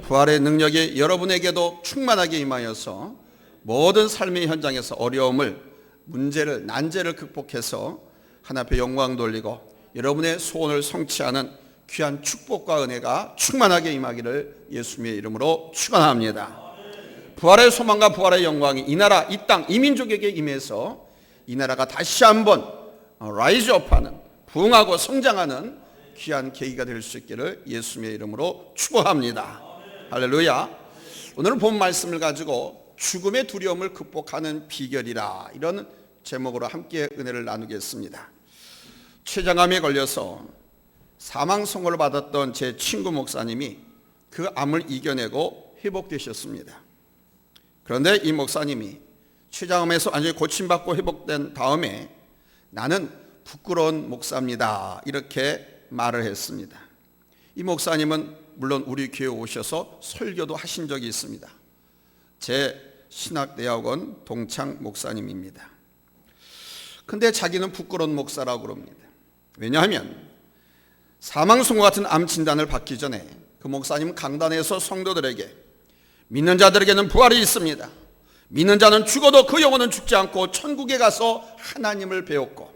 부활의 능력이 여러분에게도 충만하게 임하여서 모든 삶의 현장에서 어려움을, 문제를, 난제를 극복해서 하나님 앞에 영광 돌리고 여러분의 소원을 성취하는 귀한 축복과 은혜가 충만하게 임하기를 예수님의 이름으로 축원합니다. 부활의 소망과 부활의 영광이 이 나라, 이 땅, 이 민족에게 임해서 이 나라가 다시 한번 라이즈업하는, 부흥하고 성장하는 귀한 계기가 될 수 있기를 예수님의 이름으로 축원합니다. 할렐루야. 오늘은 본 말씀을 가지고 죽음의 두려움을 극복하는 비결이라, 이런 제목으로 함께 은혜를 나누겠습니다. 췌장암에 걸려서 사망 선고를 받았던 제 친구 목사님이 그 암을 이겨내고 회복되셨습니다. 그런데 이 목사님이 췌장암에서 완전히 고침받고 회복된 다음에 나는 부끄러운 목사입니다, 이렇게 말을 했습니다. 이 목사님은 물론 우리 교회에 오셔서 설교도 하신 적이 있습니다. 제 신학대학원 동창 목사님입니다. 근데 자기는 부끄러운 목사라고 그럽니다. 왜냐하면 사망 선고 같은 암 진단을 받기 전에 그 목사님은 강단에서 성도들에게 믿는 자들에게는 부활이 있습니다, 믿는 자는 죽어도 그 영혼은 죽지 않고 천국에 가서 하나님을 배웠고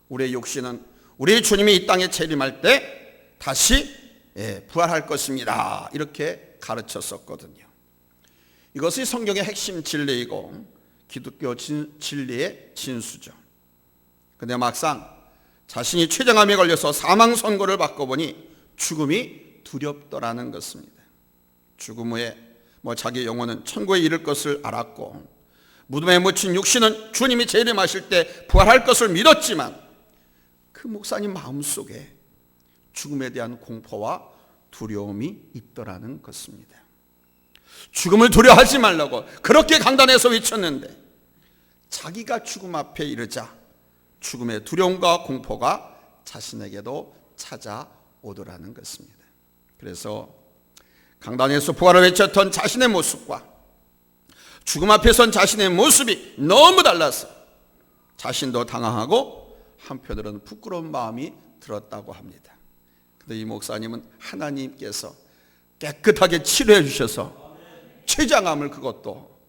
우리의 육신은 우리 주님이 이 땅에 재림할 때 다시 부활할 것입니다, 이렇게 가르쳤었거든요. 이것이 성경의 핵심 진리이고 기독교 진리의 진수죠. 그런데 막상 자신이 췌장암에 걸려서 사망 선고를 받고 보니 죽음이 두렵더라는 것입니다. 죽음 후에 자기 영혼은 천국에 이를 것을 알았고 무덤에 묻힌 육신은 주님이 재림하실 때 부활할 것을 믿었지만 그 목사님 마음속에 죽음에 대한 공포와 두려움이 있더라는 것입니다. 죽음을 두려워하지 말라고 그렇게 강단에서 외쳤는데 자기가 죽음 앞에 이르자 죽음의 두려움과 공포가 자신에게도 찾아오더라는 것입니다. 그래서 강단에서 부활을 외쳤던 자신의 모습과 죽음 앞에 선 자신의 모습이 너무 달라서 자신도 당황하고 한편으로는 부끄러운 마음이 들었다고 합니다. 그런데 이 목사님은 하나님께서 깨끗하게 치료해 주셔서 췌장암을, 그것도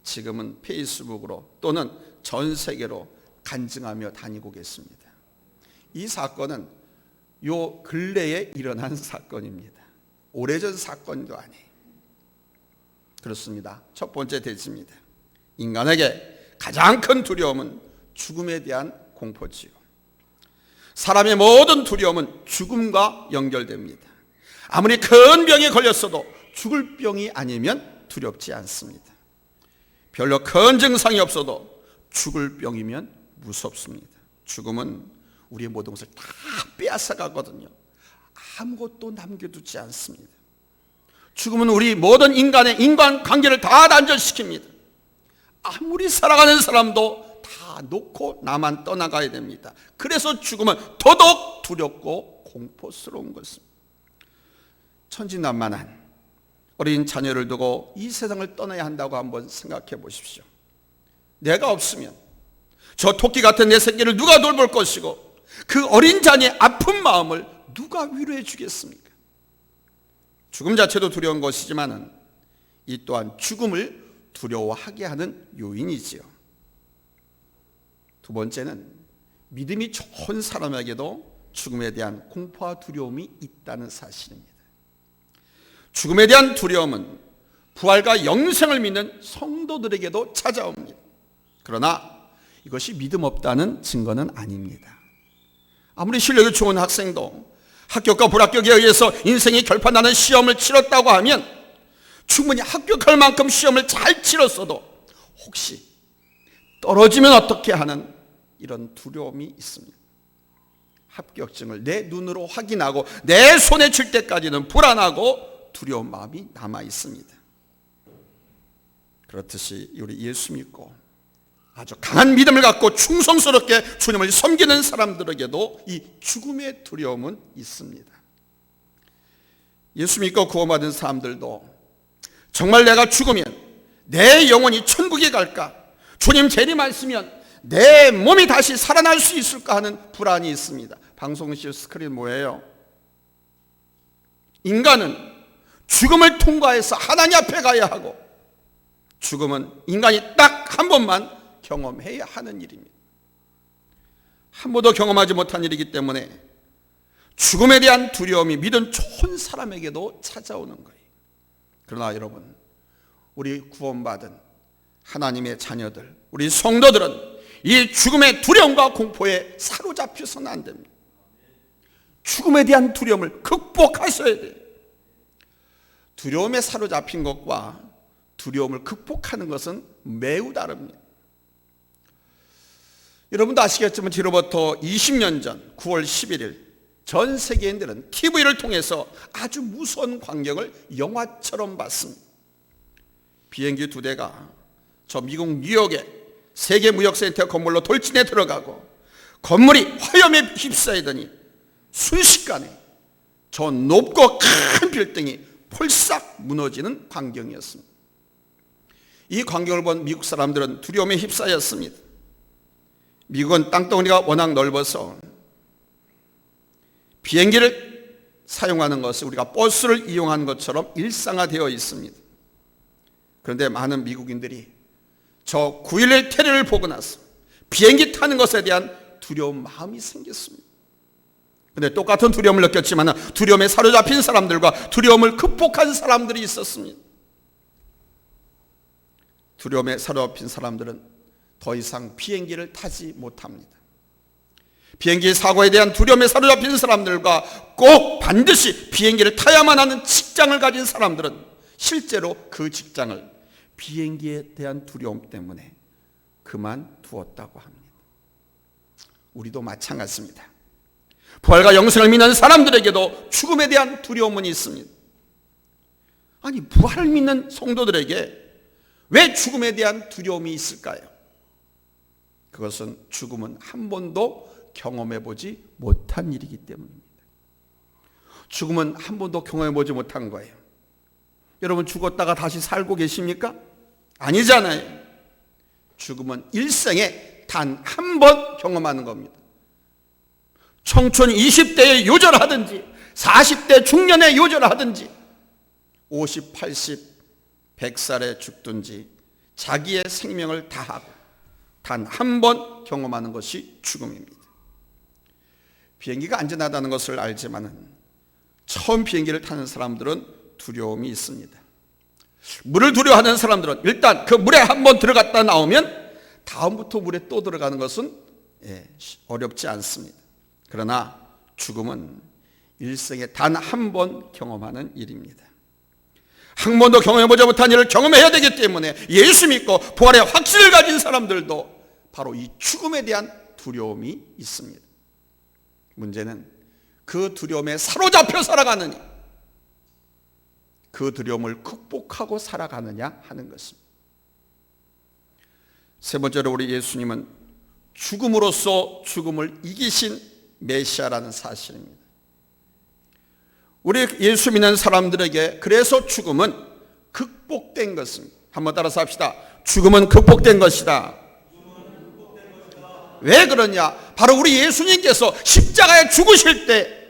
지금은 페이스북으로 또는 전 세계로 간증하며 다니고 계십니다. 이 사건은 요 근래에 일어난 사건입니다. 오래전 사건도 아니에요. 그렇습니다. 첫 번째 대지입니다. 인간에게 가장 큰 두려움은 죽음에 대한 공포지요. 사람의 모든 두려움은 죽음과 연결됩니다. 아무리 큰 병에 걸렸어도 죽을 병이 아니면 두렵지 않습니다. 별로 큰 증상이 없어도 죽을 병이면 무섭습니다. 죽음은 우리의 모든 것을 다 빼앗아 가거든요. 아무것도 남겨두지 않습니다. 죽음은 우리 모든 인간의 인간관계를 다 단절시킵니다. 아무리 사랑하는 사람도 다 놓고 나만 떠나가야 됩니다. 그래서 죽음은 더더욱 두렵고 공포스러운 것입니다. 천진난만한 어린 자녀를 두고 이 세상을 떠나야 한다고 한번 생각해 보십시오. 내가 없으면 저 토끼 같은 내 새끼를 누가 돌볼 것이고 그 어린 자녀의 아픈 마음을 누가 위로해 주겠습니까? 죽음 자체도 두려운 것이지만 이 또한 죽음을 두려워하게 하는 요인이지요. 두 번째는 믿음이 좋은 사람에게도 죽음에 대한 공포와 두려움이 있다는 사실입니다. 죽음에 대한 두려움은 부활과 영생을 믿는 성도들에게도 찾아옵니다. 그러나 이것이 믿음 없다는 증거는 아닙니다. 아무리 실력이 좋은 학생도 합격과 불합격에 의해서 인생이 결판나는 시험을 치렀다고 하면 충분히 합격할 만큼 시험을 잘 치렀어도 혹시 떨어지면 어떻게 하는 이런 두려움이 있습니다. 합격증을 내 눈으로 확인하고 내 손에 쥘 때까지는 불안하고 두려운 마음이 남아 있습니다. 그렇듯이 우리 예수 믿고 아주 강한 믿음을 갖고 충성스럽게 주님을 섬기는 사람들에게도 이 죽음의 두려움은 있습니다. 예수 믿고 구원받은 사람들도 정말 내가 죽으면 내 영혼이 천국에 갈까? 주님 재림하시면 내 몸이 다시 살아날 수 있을까 하는 불안이 있습니다. 방송실 스크린 뭐예요? 인간은 죽음을 통과해서 하나님 앞에 가야 하고, 죽음은 인간이 딱 한 번만 경험해야 하는 일입니다. 한 번도 경험하지 못한 일이기 때문에 죽음에 대한 두려움이 믿은 좋은 사람에게도 찾아오는 거예요. 그러나 여러분, 우리 구원받은 하나님의 자녀들, 우리 성도들은 이 죽음의 두려움과 공포에 사로잡혀서는 안 됩니다. 죽음에 대한 두려움을 극복하셔야 돼요. 두려움에 사로잡힌 것과 두려움을 극복하는 것은 매우 다릅니다. 여러분도 아시겠지만 지로부터 20년 전 9월 11일 전 세계인들은 TV를 통해서 아주 무서운 광경을 영화처럼 봤습니다. 비행기 2대가 저 미국 뉴욕의 세계무역센터 건물로 돌진해 들어가고 건물이 화염에 휩싸이더니 순식간에 저 높고 큰 빌딩이 폴싹 무너지는 광경이었습니다. 이 광경을 본 미국 사람들은 두려움에 휩싸였습니다. 미국은 땅덩어리가 워낙 넓어서 비행기를 사용하는 것을 우리가 버스를 이용하는 것처럼 일상화되어 있습니다. 그런데 많은 미국인들이 저 9.11 테러를 보고 나서 비행기 타는 것에 대한 두려운 마음이 생겼습니다. 그런데 똑같은 두려움을 느꼈지만 두려움에 사로잡힌 사람들과 두려움을 극복한 사람들이 있었습니다. 두려움에 사로잡힌 사람들은 더 이상 비행기를 타지 못합니다. 비행기 사고에 대한 두려움에 사로잡힌 사람들과 꼭 반드시 비행기를 타야만 하는 직장을 가진 사람들은 실제로 그 직장을 비행기에 대한 두려움 때문에 그만두었다고 합니다. 우리도 마찬가지입니다. 부활과 영생을 믿는 사람들에게도 죽음에 대한 두려움은 있습니다. 아니, 부활을 믿는 성도들에게 왜 죽음에 대한 두려움이 있을까요? 그것은 죽음은 한 번도 경험해 보지 못한 일이기 때문입니다. 죽음은 한 번도 경험해 보지 못한 거예요. 여러분, 죽었다가 다시 살고 계십니까? 아니잖아요. 죽음은 일생에 단 한 번 경험하는 겁니다. 청춘 20대에 요절하든지 40대 중년에 요절하든지 50, 80, 100살에 죽든지 자기의 생명을 다하고 단 한 번 경험하는 것이 죽음입니다. 비행기가 안전하다는 것을 알지만 처음 비행기를 타는 사람들은 두려움이 있습니다. 물을 두려워하는 사람들은 일단 그 물에 한 번 들어갔다 나오면 다음부터 물에 또 들어가는 것은 어렵지 않습니다. 그러나 죽음은 일생에 단 한 번 경험하는 일입니다. 한 번도 경험해보지 못한 일을 경험해야 되기 때문에 예수 믿고 부활의 확신을 가진 사람들도 바로 이 죽음에 대한 두려움이 있습니다. 문제는 그 두려움에 사로잡혀 살아가느냐, 그 두려움을 극복하고 살아가느냐 하는 것입니다. 세 번째로 우리 예수님은 죽음으로써 죽음을 이기신 메시아라는 사실입니다. 우리 예수 믿는 사람들에게 그래서 죽음은 극복된 것입니다. 한번 따라서 합시다. 죽음은 극복된 것이다. 왜 그러냐? 바로 우리 예수님께서 십자가에 죽으실 때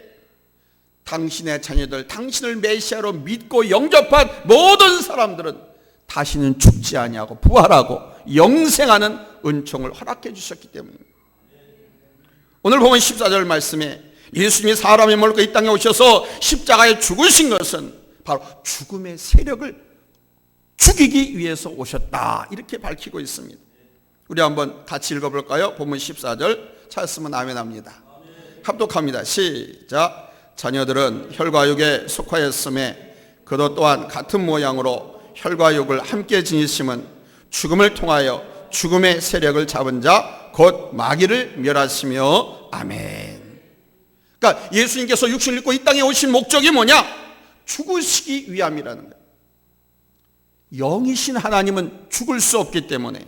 당신의 자녀들, 당신을 메시아로 믿고 영접한 모든 사람들은 다시는 죽지 아니하고 부활하고 영생하는 은총을 허락해 주셨기 때문입니다. 오늘 보면 14절 말씀에 예수님이 사람의 몸을 입고 이 땅에 오셔서 십자가에 죽으신 것은 바로 죽음의 세력을 죽이기 위해서 오셨다, 이렇게 밝히고 있습니다. 우리 한번 같이 읽어볼까요? 본문 14절 찾았으면 아멘합니다. 합독합니다. 시작. 자녀들은 혈과 육에 속하였음에 그도 또한 같은 모양으로 혈과 육을 함께 지니심은 죽음을 통하여 죽음의 세력을 잡은 자 곧 마귀를 멸하시며 아멘. 그러니까 예수님께서 육신을 입고 이 땅에 오신 목적이 뭐냐? 죽으시기 위함이라는 거예요. 영이신 하나님은 죽을 수 없기 때문에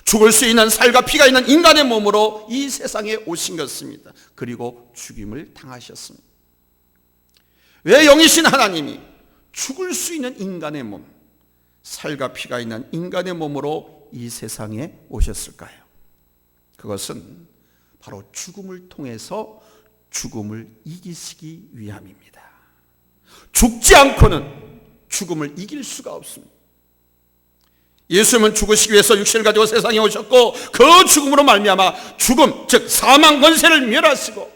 죽을 수 있는 살과 피가 있는 인간의 몸으로 이 세상에 오신 것입니다. 그리고 죽임을 당하셨습니다. 왜 영이신 하나님이 죽을 수 있는 인간의 몸, 살과 피가 있는 인간의 몸으로 이 세상에 오셨을까요? 그것은 바로 죽음을 통해서 죽음을 이기시기 위함입니다. 죽지 않고는 죽음을 이길 수가 없습니다. 예수님은 죽으시기 위해서 육신을 가지고 세상에 오셨고 그 죽음으로 말미암아 죽음, 즉 사망 권세를 멸하시고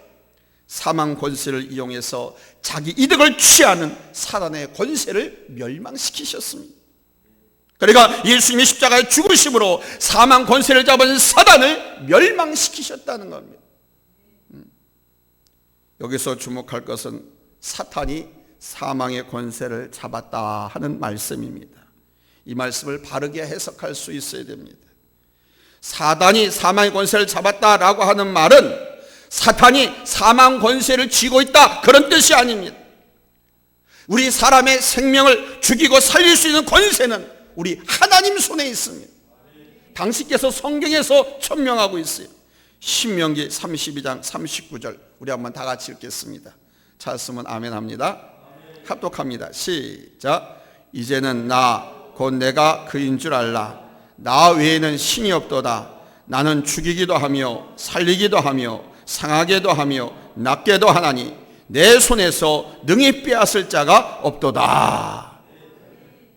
사망 권세를 이용해서 자기 이득을 취하는 사단의 권세를 멸망시키셨습니다. 그러니까 예수님이 십자가에 죽으심으로 사망 권세를 잡은 사단을 멸망시키셨다는 겁니다. 여기서 주목할 것은 사탄이 사망의 권세를 잡았다 하는 말씀입니다. 이 말씀을 바르게 해석할 수 있어야 됩니다. 사단이 사망의 권세를 잡았다라고 하는 말은 사탄이 사망 권세를 쥐고 있다 그런 뜻이 아닙니다. 우리 사람의 생명을 죽이고 살릴 수 있는 권세는 우리 하나님 손에 있습니다. 당신께서 성경에서 천명하고 있어요. 신명기 32장 39절 우리 한번 다 같이 읽겠습니다. 찾았으면 아멘 합니다. 합독합니다. 시작. 이제는 나 곧 내가 그인 줄 알라. 나 외에는 신이 없도다. 나는 죽이기도 하며 살리기도 하며 상하게도 하며 낫게도 하나니 내 손에서 능히 빼앗을 자가 없도다.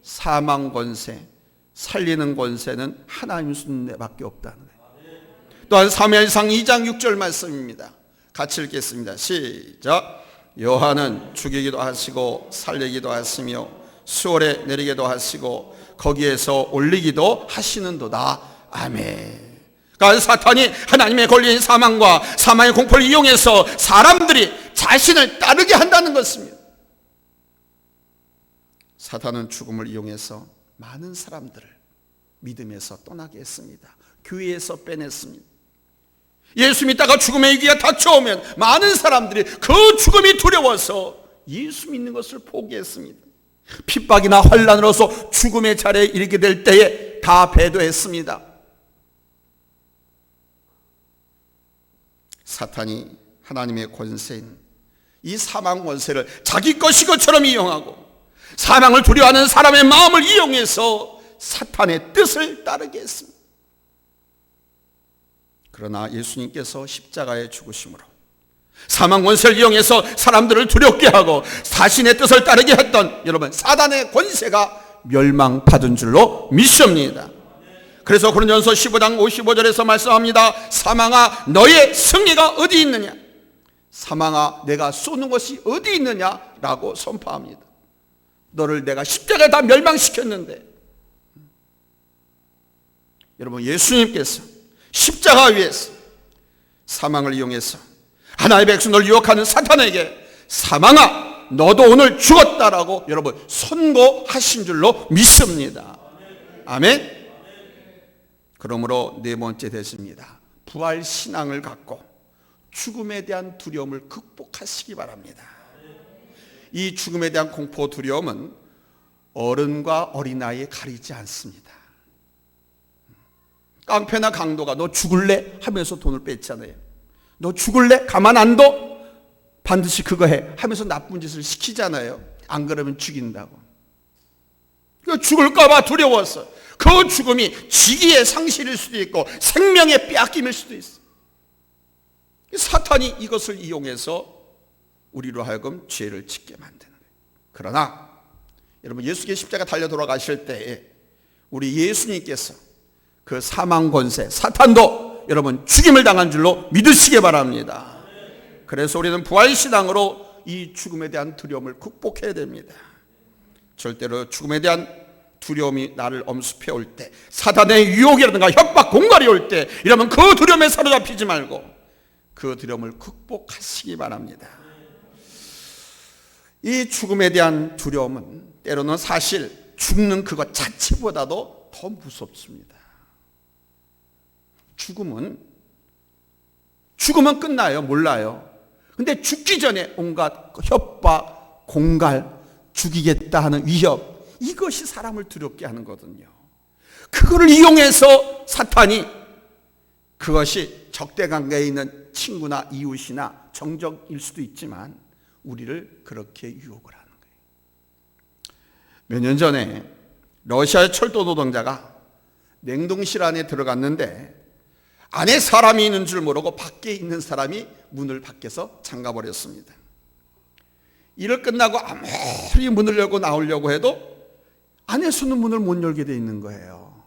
사망 권세, 살리는 권세는 하나님 손에밖에 없다는 거예요. 또한 사무엘상 2장 6절 말씀입니다. 같이 읽겠습니다. 시작. 여호와는 죽이기도 하시고 살리기도 하시며 수월에 내리기도 하시고 거기에서 올리기도 하시는도다. 아멘. 그러니까 사탄이 하나님의 권리인 사망과 사망의 공포를 이용해서 사람들이 자신을 따르게 한다는 것입니다. 사탄은 죽음을 이용해서 많은 사람들을 믿음에서 떠나게 했습니다. 교회에서 빼냈습니다. 예수 믿다가 죽음의 위기가 닥쳐오면 많은 사람들이 그 죽음이 두려워서 예수 믿는 것을 포기했습니다. 핍박이나 환난으로서 죽음의 자리에 이르게 될 때에 다 배도했습니다. 사탄이 하나님의 권세인 이 사망 권세를 자기 것이 것처럼 이용하고 사망을 두려워하는 사람의 마음을 이용해서 사탄의 뜻을 따르게 했습니다. 그러나 예수님께서 십자가에 죽으심으로 사망 권세를 이용해서 사람들을 두렵게 하고 자신의 뜻을 따르게 했던 여러분 사단의 권세가 멸망받은 줄로 믿습니다. 그래서 고린도전서 15장 55절에서 말씀합니다. 사망아 너의 승리가 어디 있느냐? 사망아 내가 쏘는 것이 어디 있느냐라고 선포합니다. 너를 내가 십자가에 다 멸망시켰는데 여러분 예수님께서 십자가 위에서 사망을 이용해서 하나님의 백성을 유혹하는 사탄에게 사망아 너도 오늘 죽었다라고 여러분 선고하신 줄로 믿습니다. 아멘. 그러므로 네 번째 되십니다. 부활 신앙을 갖고 죽음에 대한 두려움을 극복하시기 바랍니다. 이 죽음에 대한 공포 두려움은 어른과 어린아이에 가리지 않습니다. 깡패나 강도가 너 죽을래? 하면서 돈을 뺐잖아요. 너 죽을래? 가만 안 둬? 반드시 그거 해 하면서 나쁜 짓을 시키잖아요. 안 그러면 죽인다고. 죽을까 봐 두려워서 그 죽음이 직위의 상실일 수도 있고 생명의 빼앗김일 수도 있어. 사탄이 이것을 이용해서 우리로 하여금 죄를 짓게 만드는 거예요. 그러나 여러분 예수께서 십자가 달려 돌아가실 때에 우리 예수님께서 그 사망 권세 사탄도 여러분 죽임을 당한 줄로 믿으시기 바랍니다. 그래서 우리는 부활신앙으로 이 죽음에 대한 두려움을 극복해야 됩니다. 절대로 죽음에 대한 두려움이 나를 엄습해 올 때 사탄의 유혹이라든가 협박 공갈이 올 때 이러면 그 두려움에 사로잡히지 말고 그 두려움을 극복하시기 바랍니다. 이 죽음에 대한 두려움은 때로는 사실 죽는 그것 자체보다도 더 무섭습니다. 죽음은 끝나요. 몰라요. 근데 죽기 전에 온갖 협박, 공갈, 죽이겠다 하는 위협 이것이 사람을 두렵게 하는 거거든요. 그거를 이용해서 사탄이 그것이 적대관계에 있는 친구나 이웃이나 정적일 수도 있지만 우리를 그렇게 유혹을 하는 거예요. 몇 년 전에 러시아의 철도 노동자가 냉동실 안에 들어갔는데 안에 사람이 있는 줄 모르고 밖에 있는 사람이 문을 밖에서 잠가버렸습니다. 일을 끝나고 아무리 문을 열고 나오려고 해도 안에서는 문을 못 열게 돼 있는 거예요.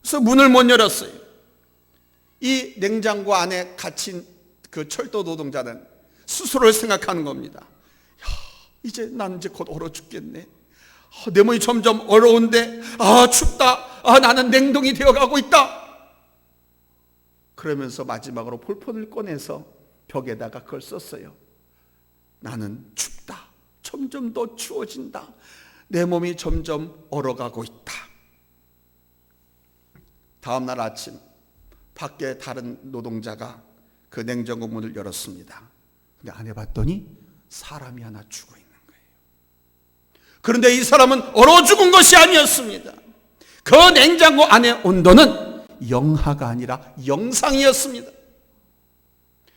그래서 문을 못 열었어요. 이 냉장고 안에 갇힌 그 철도 노동자는 스스로를 생각하는 겁니다. 야, 이제 난 이제 곧 얼어 죽겠네. 내 몸이 점점 얼어온데, 춥다. 나는 냉동이 되어가고 있다. 그러면서 마지막으로 볼펜을 꺼내서 벽에다가 그걸 썼어요. 나는 춥다. 점점 더 추워진다. 내 몸이 점점 얼어가고 있다. 다음 날 아침 밖에 다른 노동자가 그 냉장고 문을 열었습니다. 근데 안에 봤더니 사람이 하나 죽어 있는 거예요. 그런데 이 사람은 얼어 죽은 것이 아니었습니다. 그 냉장고 안의 온도는 영하가 아니라 영상이었습니다.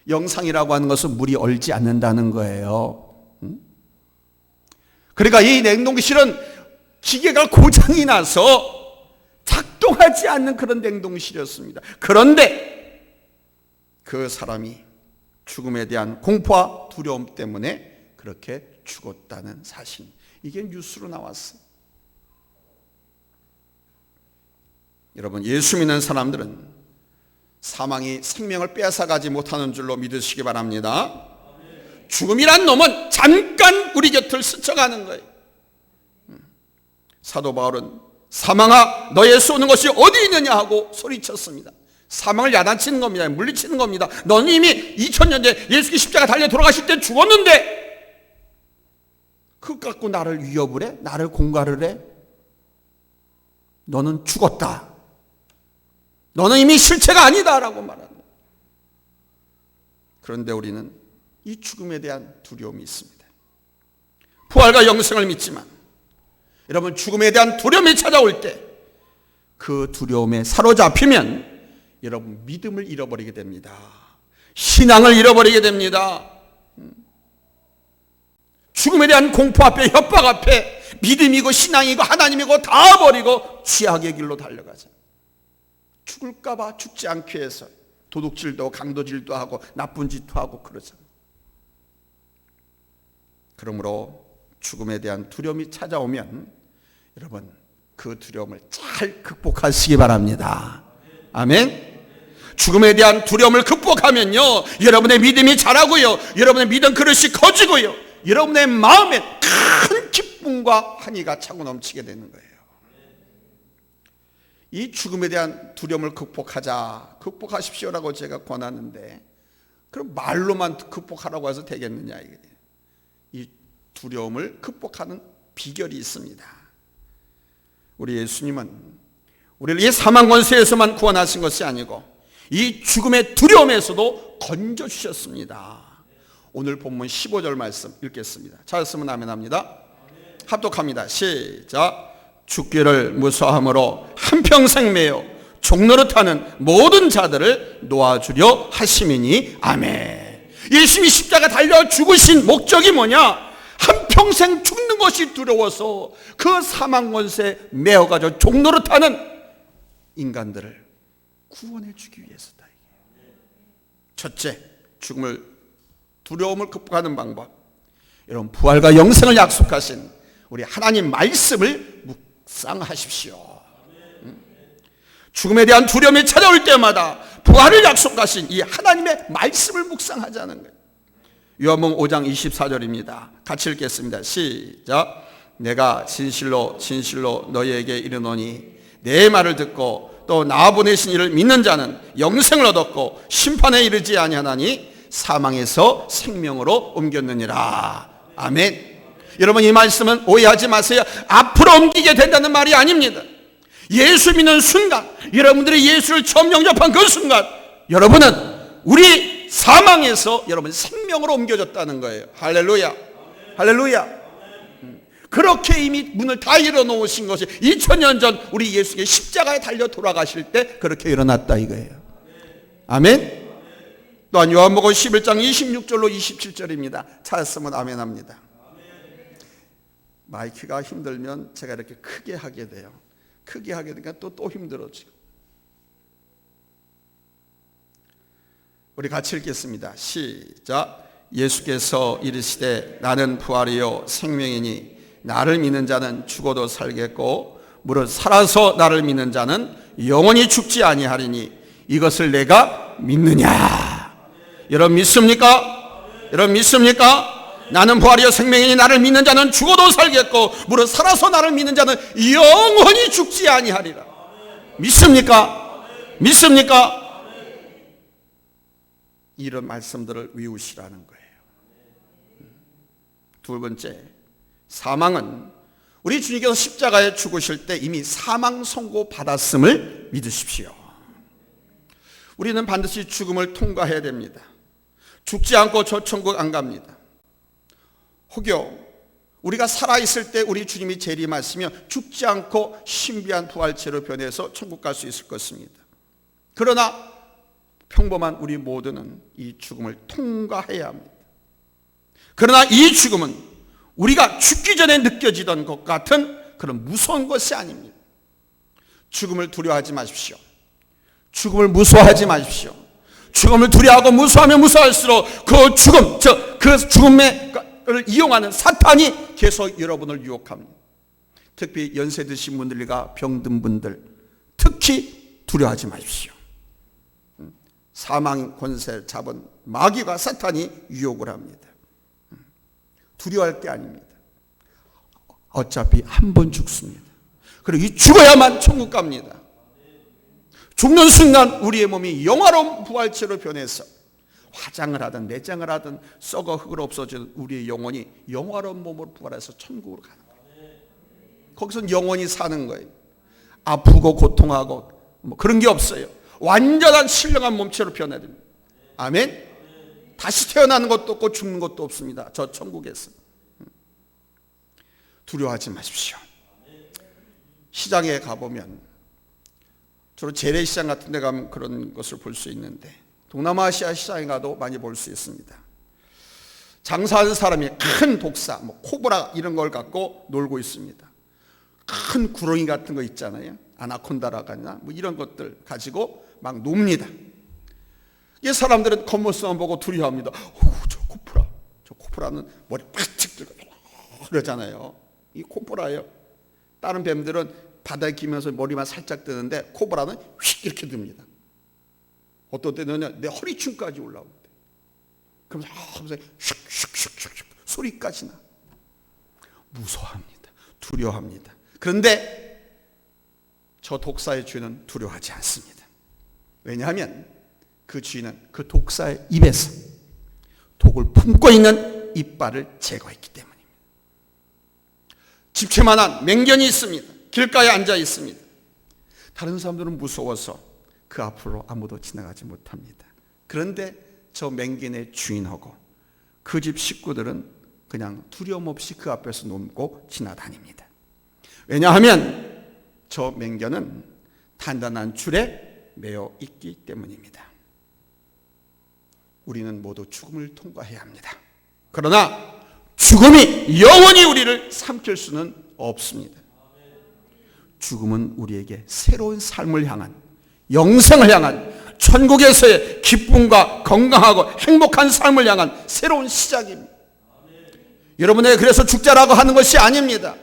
영상이라고 하는 것은 물이 얼지 않는다는 거예요. 그러니까 이 냉동실은 기계가 고장이 나서 작동하지 않는 그런 냉동실이었습니다. 그런데 그 사람이 죽음에 대한 공포와 두려움 때문에 그렇게 죽었다는 사실, 이게 뉴스로 나왔어요. 여러분, 예수 믿는 사람들은 사망이 생명을 빼앗아가지 못하는 줄로 믿으시기 바랍니다. 죽음이란 놈은 잠깐 우리 곁을 스쳐가는 거예요. 사도 바울은 사망아 너의 쏘는 것이 어디 있느냐 하고 소리쳤습니다. 사망을 야단치는 겁니다. 물리치는 겁니다. 너는 이미 2000년 전 예수께 십자가 달려 돌아가실 때 죽었는데 그것 갖고 나를 위협을 해? 나를 공갈을 해? 너는 죽었다. 너는 이미 실체가 아니다라고 말합니다. 그런데 우리는 이 죽음에 대한 두려움이 있습니다. 부활과 영생을 믿지만 여러분, 죽음에 대한 두려움이 찾아올 때 그 두려움에 사로잡히면 여러분 믿음을 잃어버리게 됩니다. 신앙을 잃어버리게 됩니다. 죽음에 대한 공포 앞에, 협박 앞에 믿음이고 신앙이고 하나님이고 다 버리고 죄악의 길로 달려가자. 죽을까 봐 죽지 않기 위해서 도둑질도 강도질도 하고 나쁜 짓도 하고 그러잖아요. 그러므로 죽음에 대한 두려움이 찾아오면 여러분 그 두려움을 잘 극복하시기 바랍니다. 아멘. 죽음에 대한 두려움을 극복하면요, 여러분의 믿음이 자라고요, 여러분의 믿음 그릇이 커지고요, 여러분의 마음에 큰 기쁨과 환희가 차고 넘치게 되는 거예요. 이 죽음에 대한 두려움을 극복하십시오라고 제가 권하는데, 그럼 말로만 극복하라고 해서 되겠느냐. 이 두려움을 극복하는 비결이 있습니다. 우리 예수님은 우리를 이 사망 권세에서만 구원하신 것이 아니고 이 죽음의 두려움에서도 건져주셨습니다. 오늘 본문 15절 말씀 읽겠습니다. 찾았으면 아멘 합니다. 합독합니다. 시작. 죽기를 무서함으로 한평생 매여 종노릇하는 모든 자들을 놓아주려 하심이니 아멘. 예수님이 십자가 달려 죽으신 목적이 뭐냐? 한평생 죽는 것이 두려워서 그 사망 권세에 매어가지고 종노릇하는 인간들을 구원해 주기 위해서다. 첫째, 죽음을, 두려움을 극복하는 방법, 여러분 부활과 영생을 약속하신 우리 하나님 말씀을 묵상하십시오. 죽음에 대한 두려움이 찾아올 때마다 부활을 약속하신 이 하나님의 말씀을 묵상하자는 거예요. 요한복음 5장 24절입니다. 같이 읽겠습니다. 시작. 내가 진실로 진실로 너희에게 이르노니 내 말을 듣고 또 나 보내신 이를 믿는 자는 영생을 얻었고 심판에 이르지 아니하나니 사망에서 생명으로 옮겼느니라. 아멘. 여러분, 이 말씀은 오해하지 마세요. 앞으로 옮기게 된다는 말이 아닙니다. 예수 믿는 순간, 여러분들이 예수를 처음 영접한 그 순간 여러분은 우리 사망에서 여러분 생명으로 옮겨졌다는 거예요. 할렐루야. 할렐루야. 그렇게 이미 문을 다 열어놓으신 것이 2000년 전 우리 예수께 십자가에 달려 돌아가실 때 그렇게 일어났다 이거예요. 아멘. 또한 요한복음 11장 26절로 27절입니다. 찾았으면 아멘 합니다. 마이크가 힘들면 제가 이렇게 크게 하게 돼요. 크게 하게 되니까 또 힘들어지고. 우리 같이 읽겠습니다. 시작. 예수께서 이르시되 나는 부활이요 생명이니 나를 믿는 자는 죽어도 살겠고 무릇 살아서 나를 믿는 자는 영원히 죽지 아니하리니 이것을 내가 믿느냐. 여러분 믿습니까? 여러분 믿습니까? 나는 부활이요 생명이니 나를 믿는 자는 죽어도 살겠고 무릇 살아서 나를 믿는 자는 영원히 죽지 아니하리라. 믿습니까? 믿습니까? 이런 말씀들을 외우시라는 거예요. 두 번째, 사망은 우리 주님께서 십자가에 죽으실 때 이미 사망 선고 받았음을 믿으십시오. 우리는 반드시 죽음을 통과해야 됩니다. 죽지 않고 저 천국 안 갑니다. 혹여 우리가 살아있을 때 우리 주님이 재림하시면 죽지 않고 신비한 부활체로 변해서 천국 갈 수 있을 것입니다. 그러나 평범한 우리 모두는 이 죽음을 통과해야 합니다. 그러나 이 죽음은 우리가 죽기 전에 느껴지던 것 같은 그런 무서운 것이 아닙니다. 죽음을 두려워하지 마십시오. 죽음을 무서워하지 마십시오. 죽음을 두려워하고 무서워하면 무서워할수록 그 죽음을 이용하는 사탄이 계속 여러분을 유혹합니다. 특히 연세 드신 분들과 병든 분들 특히 두려워하지 마십시오. 사망 권세 잡은 마귀가 사탄이 유혹을 합니다. 두려워할 게 아닙니다. 어차피 한 번 죽습니다. 그리고 이 죽어야만 천국 갑니다. 죽는 순간 우리의 몸이 영화로운 부활체로 변해서 화장을 하든 내장을 하든 썩어 흙으로 없어진 우리의 영혼이 영화로운 몸으로 부활해서 천국으로 가는 거예요. 거기서 영원히 사는 거예요. 아프고 고통하고 뭐 그런 게 없어요. 완전한 신령한 몸체로 변해야 됩니다. 아멘. 다시 태어나는 것도 없고 죽는 것도 없습니다. 저 천국에서. 두려워하지 마십시오. 시장에 가보면 주로 재래시장 같은 데 가면 그런 것을 볼 수 있는데 동남아시아 시장에 가도 많이 볼 수 있습니다. 장사하는 사람이 큰 독사, 코브라 이런 걸 갖고 놀고 있습니다. 큰 구렁이 같은 거 있잖아요. 아나콘다라거나 이런 것들 가지고 막 놉니다. 이 사람들은 겉모습만 보고 두려워합니다. 저 코브라는 머리 팍 들고 그러잖아요. 이 코브라예요. 다른 뱀들은 바다에 기면서 머리만 살짝 뜨는데 코브라는 휙 이렇게 듭니다. 어떤 때는 내 허리춤까지 올라오는데 그러면서 슉슉슉슉 소리까지 나. 무서워합니다. 두려워합니다. 그런데 저 독사의 주인은 두려워하지 않습니다. 왜냐하면 그 주인은 그 독사의 입에서 독을 품고 있는 이빨을 제거했기 때문입니다. 집채만한 맹견이 있습니다. 길가에 앉아 있습니다. 다른 사람들은 무서워서 그 앞으로 아무도 지나가지 못합니다. 그런데 저 맹견의 주인하고 그 집 식구들은 그냥 두려움 없이 그 앞에서 넘고 지나다닙니다. 왜냐하면 저 맹견은 단단한 줄에 매어 있기 때문입니다. 우리는 모두 죽음을 통과해야 합니다. 그러나 죽음이 영원히 우리를 삼킬 수는 없습니다. 죽음은 우리에게 새로운 삶을 향한, 영생을 향한, 천국에서의 기쁨과 건강하고 행복한 삶을 향한 새로운 시작입니다. 여러분에게 그래서 죽자라고 하는 것이 아닙니다.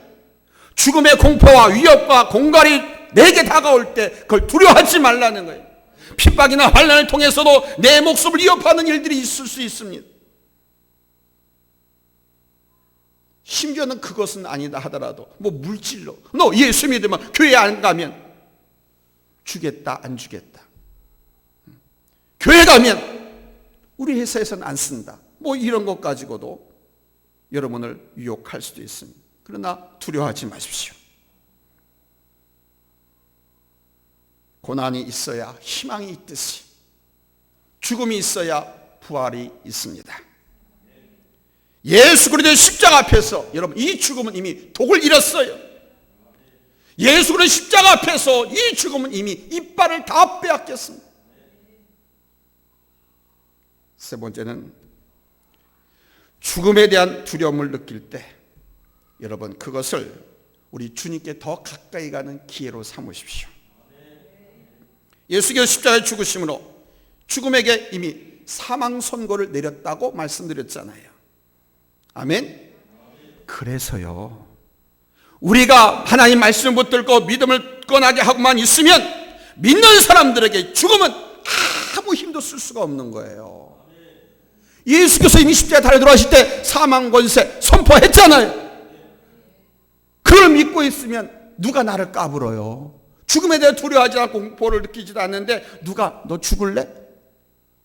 죽음의 공포와 위협과 공갈이 내게 다가올 때 그걸 두려워하지 말라는 거예요. 핍박이나 환난을 통해서도 내 목숨을 위협하는 일들이 있을 수 있습니다. 심지어는 그것은 아니다 하더라도 물질로 너 예수 믿으면 교회 안 가면 주겠다 안 주겠다, 교회 가면 우리 회사에서는 안 쓴다, 이런 것 가지고도 여러분을 유혹할 수도 있습니다. 그러나 두려워하지 마십시오. 고난이 있어야 희망이 있듯이 죽음이 있어야 부활이 있습니다. 예수 그리스도의 십자가 앞에서 여러분 이 죽음은 이미 독을 잃었어요. 예수 그리스도의 십자가 앞에서 이 죽음은 이미 이빨을 다 빼앗겼습니다. 세 번째는 죽음에 대한 두려움을 느낄 때 여러분 그것을 우리 주님께 더 가까이 가는 기회로 삼으십시오. 예수께서 십자가에 죽으심으로 죽음에게 이미 사망 선고를 내렸다고 말씀드렸잖아요. 아멘. 그래서요 우리가 하나님 말씀을 붙들고 믿음을 꺼나게 하고만 있으면 믿는 사람들에게 죽음은 아무 힘도 쓸 수가 없는 거예요. 예수께서 이미 십자가에 달려 들어가실 때 사망 권세 선포했잖아요. 그걸 믿고 있으면 누가 나를 까불어요? 죽음에 대해 두려워하지 않고 공포를 느끼지도 않는데 누가 너 죽을래?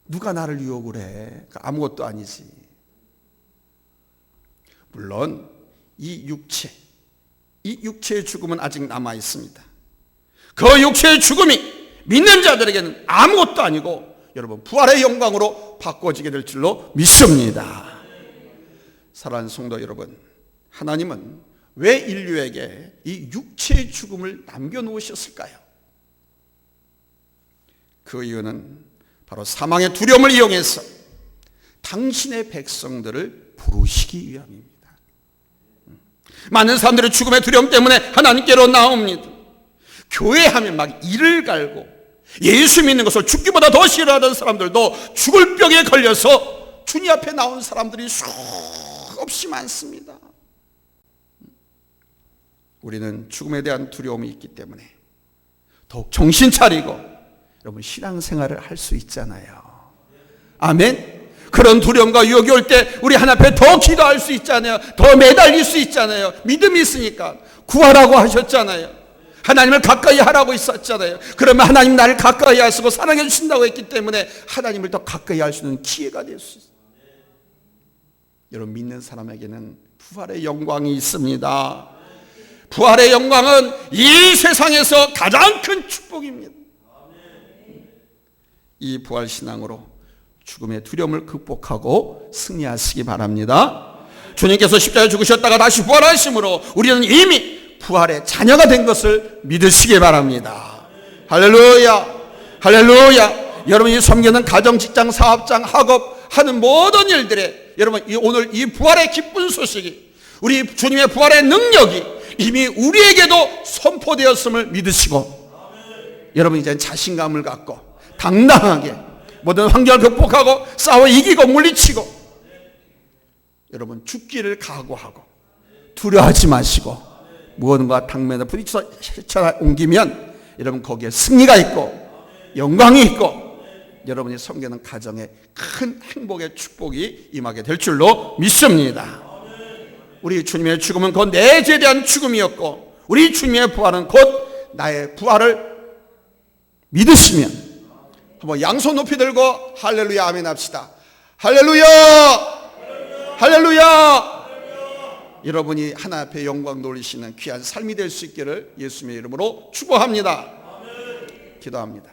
누가 나를 유혹을 해? 아무것도 아니지. 물론 이 육체의 죽음은 아직 남아 있습니다. 그 육체의 죽음이 믿는 자들에게는 아무것도 아니고 여러분 부활의 영광으로 바꿔지게 될 줄로 믿습니다. 사랑하는 성도 여러분, 하나님은 왜 인류에게 이 육체의 죽음을 남겨놓으셨을까요? 그 이유는 바로 사망의 두려움을 이용해서 당신의 백성들을 부르시기 위함입니다. 많은 사람들의 죽음의 두려움 때문에 하나님께로 나옵니다. 교회 하면 막 이를 갈고 예수 믿는 것을 죽기보다 더 싫어하던 사람들도 죽을 병에 걸려서 주님 앞에 나온 사람들이 수없이 많습니다. 우리는 죽음에 대한 두려움이 있기 때문에 더욱 정신 차리고 여러분 신앙생활을 할 수 있잖아요. 아멘. 그런 두려움과 유혹이 올 때 우리 하나님 앞에 더 기도할 수 있잖아요. 더 매달릴 수 있잖아요. 믿음이 있으니까 구하라고 하셨잖아요. 하나님을 가까이 하라고 있었잖아요. 그러면 하나님 나를 가까이 하시고 사랑해 주신다고 했기 때문에 하나님을 더 가까이 할 수 있는 기회가 될 수 있어요. 여러분 믿는 사람에게는 부활의 영광이 있습니다. 부활의 영광은 이 세상에서 가장 큰 축복입니다. 이 부활신앙으로 죽음의 두려움을 극복하고 승리하시기 바랍니다. 주님께서 십자가에 죽으셨다가 다시 부활하심으로 우리는 이미 부활의 자녀가 된 것을 믿으시기 바랍니다. 할렐루야, 할렐루야. 여러분이 섬기는 가정, 직장, 사업장, 학업 하는 모든 일들에 여러분 오늘 이 부활의 기쁜 소식이 우리 주님의 부활의 능력이 이미 우리에게도 선포되었음을 믿으시고 여러분 이제 자신감을 갖고 당당하게 모든 환경을 극복하고 싸워 이기고 물리치고 여러분 죽기를 각오하고 두려워하지 마시고 무언가 당면에 부딪혀 옮기면 여러분 거기에 승리가 있고 영광이 있고 여러분이 섬기는 가정에 큰 행복의 축복이 임하게 될 줄로 믿습니다. 우리 주님의 죽음은 곧 내 죄에 대한 죽음이었고 우리 주님의 부활은 곧 나의 부활을 믿으시면 한번 양손 높이 들고 할렐루야 아멘 합시다. 할렐루야, 할렐루야. 여러분이 하나님 앞에 영광 돌리시는 귀한 삶이 될 수 있기를 예수님의 이름으로 축복합니다. 기도합니다.